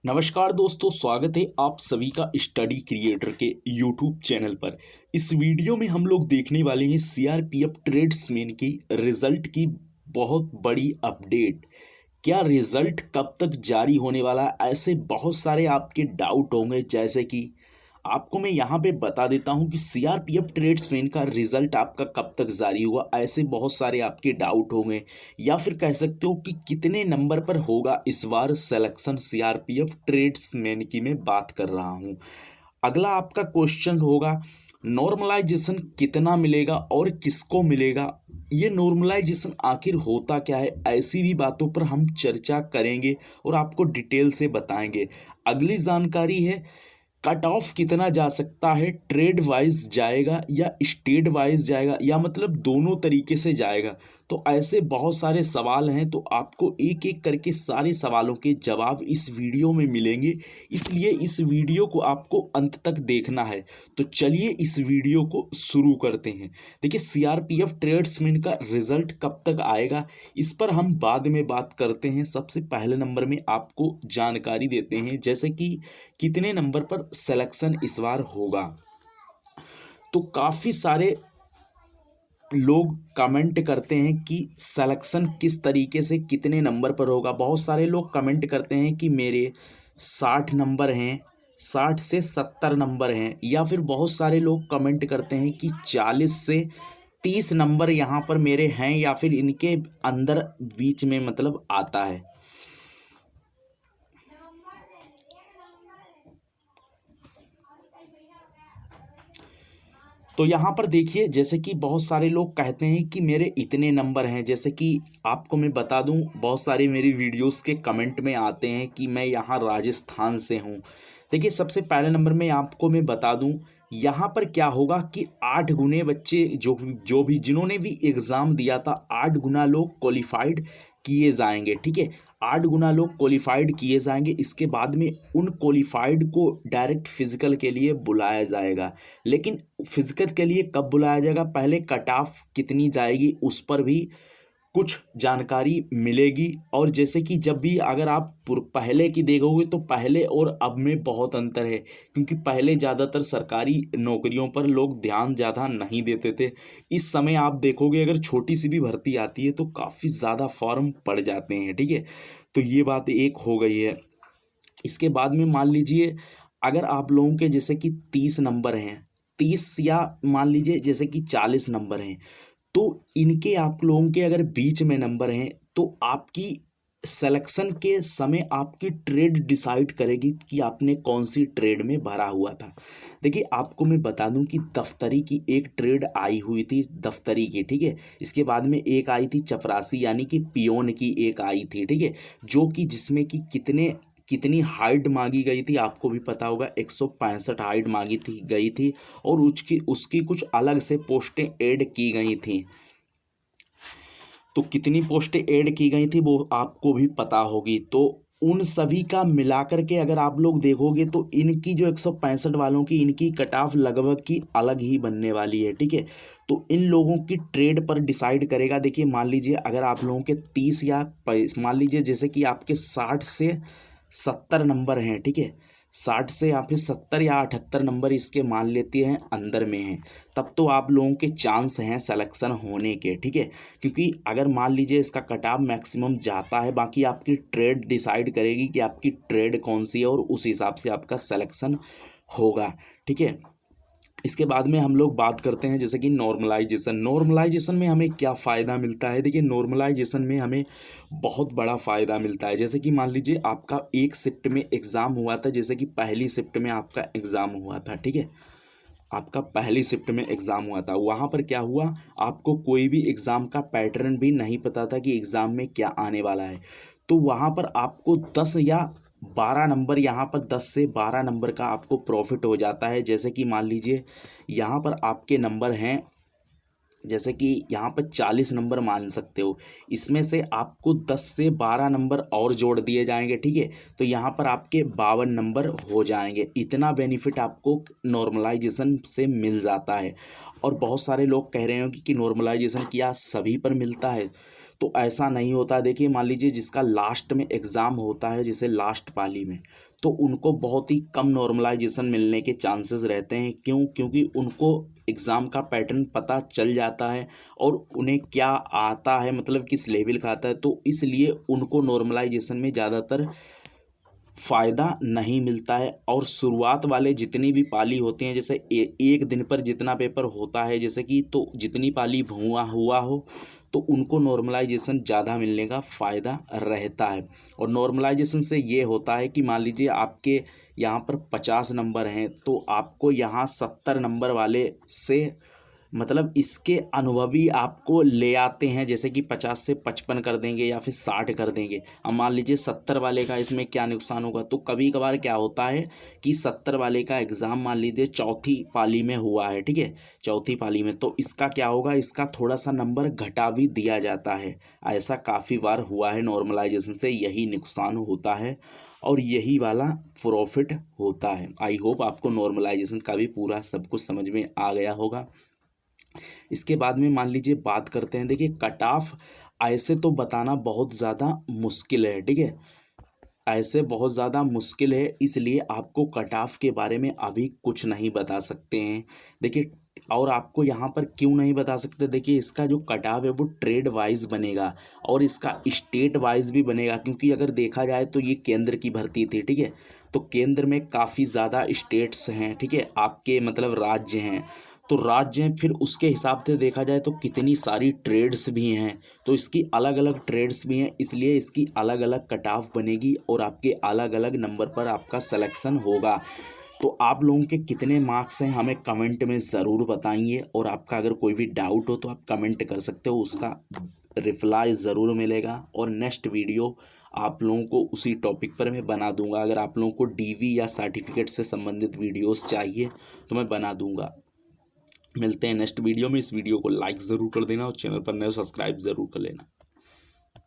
नमस्कार दोस्तों, स्वागत है आप सभी का स्टडी क्रिएटर के यूट्यूब चैनल पर। इस वीडियो में हम लोग देखने वाले हैं सीआरपीएफ ट्रेड्समैन की रिजल्ट की बहुत बड़ी अपडेट। क्या रिजल्ट कब तक जारी होने वाला है, ऐसे बहुत सारे आपके डाउट होंगे। जैसे कि आपको मैं यहाँ पे बता देता हूँ कि सीआरपीएफ ट्रेड्समैन का रिजल्ट आपका कब तक जारी हुआ, ऐसे बहुत सारे आपके डाउट होंगे। या फिर कह सकते हो कि कितने नंबर पर होगा इस बार सिलेक्शन सीआरपीएफ ट्रेड्समैन की मैं बात कर रहा हूँ। अगला आपका क्वेश्चन होगा नॉर्मलाइजेशन कितना मिलेगा और किसको मिलेगा। ये नॉर्मलाइजेशन आखिर होता क्या है, ऐसी भी बातों पर हम चर्चा करेंगे और आपको डिटेल से बताएंगे। अगली जानकारी है कट ऑफ कितना जा सकता है, ट्रेड वाइज जाएगा या स्टेट वाइज जाएगा, या मतलब दोनों तरीके से जाएगा। तो ऐसे बहुत सारे सवाल हैं, तो आपको एक एक करके सारे सवालों के जवाब इस वीडियो में मिलेंगे। इसलिए इस वीडियो को आपको अंत तक देखना है। तो चलिए इस वीडियो को शुरू करते हैं। देखिए सीआरपीएफ ट्रेड्समैन का रिजल्ट कब तक आएगा, इस पर हम बाद में बात करते हैं। सबसे पहले नंबर में आपको जानकारी देते हैं जैसे कि कितने नंबर पर सिलेक्शन इस बार होगा। तो काफ़ी सारे लोग कमेंट करते हैं कि सिलेक्शन किस तरीके से कितने नंबर पर होगा। बहुत सारे लोग कमेंट करते हैं कि मेरे 60 नंबर हैं, 60 से 70 नंबर हैं, या फिर बहुत सारे लोग कमेंट करते हैं कि 40 से 30 नंबर यहाँ पर मेरे हैं, या फिर इनके अंदर बीच में मतलब आता है। तो यहाँ पर देखिए जैसे कि बहुत सारे लोग कहते हैं कि मेरे इतने नंबर हैं। जैसे कि आपको मैं बता दूं, बहुत सारे मेरी वीडियोस के कमेंट में आते हैं कि मैं यहाँ राजस्थान से हूँ। देखिए सबसे पहले नंबर में आपको मैं बता दूं, यहाँ पर क्या होगा कि 8 गुने बच्चे जो भी जिन्होंने भी एग्ज़ाम दिया था, 8 गुना लोग क्वालिफाइड किए जाएंगे। ठीक है, 8 गुना लोग क्वालिफाइड किए जाएंगे। इसके बाद में उन क्वालिफाइड को डायरेक्ट फिजिकल के लिए बुलाया जाएगा। लेकिन फिजिकल के लिए कब बुलाया जाएगा, पहले कट ऑफ कितनी जाएगी उस पर भी कुछ जानकारी मिलेगी। और जैसे कि जब भी अगर आप पहले की देखोगे तो पहले और अब में बहुत अंतर है, क्योंकि पहले ज़्यादातर सरकारी नौकरियों पर लोग ध्यान ज़्यादा नहीं देते थे। इस समय आप देखोगे अगर छोटी सी भी भर्ती आती है तो काफ़ी ज़्यादा फॉर्म पड़ जाते हैं। ठीक है, तो ये बात एक हो गई है। इसके बाद में मान लीजिए अगर आप लोगों के जैसे कि 30 नंबर हैं, 30 या मान लीजिए जैसे कि 40 नंबर हैं, तो इनके आप लोगों के अगर बीच में नंबर हैं तो आपकी सिलेक्शन के समय आपकी ट्रेड डिसाइड करेगी कि आपने कौन सी ट्रेड में भरा हुआ था। देखिए आपको मैं बता दूं कि दफ्तरी की एक ट्रेड आई हुई थी, दफ्तरी की। ठीक है, इसके बाद में एक आई थी चपरासी यानी कि पियोन की एक आई थी। ठीक है, जो कि जिसमें कि कितनी हाइट मांगी गई थी आपको भी पता होगा, 165 हाइट मांगी थी गई थी। और उसकी उसकी कुछ अलग से पोस्टें ऐड की गई थी। तो कितनी पोस्टें ऐड की गई थी वो आपको भी पता होगी। तो उन सभी का मिलाकर के अगर आप लोग देखोगे तो इनकी जो 165 वालों की इनकी कट ऑफ लगभग की अलग ही बनने वाली है। ठीक है, तो इन लोगों की ट्रेड पर डिसाइड करेगा। देखिए मान लीजिए अगर आप लोगों के 30 या मान लीजिए जैसे कि आपके 60 से 70 नंबर हैं। ठीक है, 60 से या फिर 70 या 78 नंबर इसके मान लेते हैं अंदर में हैं, तब तो आप लोगों के चांस हैं सिलेक्शन होने के। ठीक है, क्योंकि अगर मान लीजिए इसका कट ऑफ मैक्सिमम जाता है, बाकी आपकी ट्रेड डिसाइड करेगी कि आपकी ट्रेड कौन सी है और उस हिसाब से आपका सिलेक्शन होगा। ठीक है, इसके बाद में हम लोग बात करते हैं जैसे कि नॉर्मलाइजेशन में हमें क्या फ़ायदा मिलता है। देखिए नॉर्मलाइजेशन में हमें बहुत बड़ा फ़ायदा मिलता है। जैसे कि मान लीजिए आपका एक शिफ्ट में एग्ज़ाम हुआ था, जैसे कि पहली शिफ्ट में आपका एग्ज़ाम हुआ था। ठीक है, आपका पहली शिफ्ट में एग्ज़ाम हुआ था, वहाँ पर क्या हुआ, आपको कोई भी एग्ज़ाम का पैटर्न भी नहीं पता था कि एग्ज़ाम में क्या आने वाला है। तो वहाँ पर आपको 10 या 12 नंबर, यहाँ पर 10 से 12 नंबर का आपको प्रॉफिट हो जाता है। जैसे कि मान लीजिए यहाँ पर आपके नंबर हैं, जैसे कि यहाँ पर 40 नंबर मान सकते हो, इसमें से आपको 10 से 12 नंबर और जोड़ दिए जाएंगे। ठीक है, तो यहाँ पर आपके 52 नंबर हो जाएंगे। इतना बेनिफिट आपको नॉर्मलाइजेशन से मिल जाता है। और बहुत सारे लोग कह रहे हो कि नॉर्मलाइजेशन क्या सभी पर मिलता है, तो ऐसा नहीं होता। देखिए मान लीजिए जिसका लास्ट में एग्ज़ाम होता है, जैसे लास्ट पाली में, तो उनको बहुत ही कम नॉर्मलाइजेशन मिलने के चांसेस रहते हैं। क्यों? क्योंकि उनको एग्ज़ाम का पैटर्न पता चल जाता है और उन्हें क्या आता है, मतलब किस लेवल का आता है, तो इसलिए उनको नॉर्मलाइजेशन में ज़्यादातर फ़ायदा नहीं मिलता है। और शुरुआत वाले जितनी भी पाली होती हैं, जैसे एक दिन पर जितना पेपर होता है जैसे कि, तो जितनी पाली हुआ हो तो उनको नॉर्मलाइजेशन ज़्यादा मिलने का फ़ायदा रहता है। और नॉर्मलाइजेशन से ये होता है कि मान लीजिए आपके यहाँ पर 50 नंबर हैं, तो आपको यहाँ 70 नंबर वाले से, मतलब इसके अनुभवी आपको ले आते हैं, जैसे कि 50 से 55 कर देंगे या फिर 60 कर देंगे। अब मान लीजिए 70 वाले का इसमें क्या नुकसान होगा, तो कभी कभार क्या होता है कि 70 वाले का एग्ज़ाम मान लीजिए चौथी पाली में हुआ है, ठीक है, चौथी पाली में, तो इसका क्या होगा, इसका थोड़ा सा नंबर घटा भी दिया जाता है। ऐसा काफ़ी बार हुआ है। नॉर्मलाइजेशन से यही नुकसान होता है और यही वाला प्रॉफिट होता है। आई होप आपको नॉर्मलाइजेशन का भी पूरा सब कुछ समझ में आ गया होगा। इसके बाद में मान लीजिए बात करते हैं, देखिए कट ऑफ ऐसे तो बताना बहुत ज़्यादा मुश्किल है, ठीक है, ऐसे बहुत ज़्यादा मुश्किल है, इसलिए आपको कट ऑफ के बारे में अभी कुछ नहीं बता सकते हैं। देखिए, और आपको यहाँ पर क्यों नहीं बता सकते, देखिए इसका जो कट ऑफ है वो ट्रेड वाइज बनेगा और इसका स्टेट वाइज भी बनेगा, क्योंकि अगर देखा जाए तो ये केंद्र की भर्ती थी, ठीक है, तो केंद्र में काफ़ी ज़्यादा स्टेट्स हैं, ठीक है, आपके मतलब राज्य हैं, तो राज्य हैं, फिर उसके हिसाब से देखा जाए तो कितनी सारी ट्रेड्स भी हैं, तो इसकी अलग अलग ट्रेड्स भी हैं, इसलिए इसकी अलग अलग कट ऑफ बनेगी और आपके अलग अलग नंबर पर आपका सिलेक्शन होगा। तो आप लोगों के कितने मार्क्स हैं हमें कमेंट में ज़रूर बताइए, और आपका अगर कोई भी डाउट हो तो आप कमेंट कर सकते हो, उसका रिप्लाई ज़रूर मिलेगा। और नेक्स्ट वीडियो आप लोगों को उसी टॉपिक पर मैं बना दूंगा। अगर आप लोगों को डीवी या सर्टिफिकेट से संबंधित वीडियोस चाहिए तो मैं बना दूंगा। मिलते हैं नेक्स्ट वीडियो में। इस वीडियो को लाइक ज़रूर कर देना और चैनल पर नए सब्सक्राइब ज़रूर कर लेना।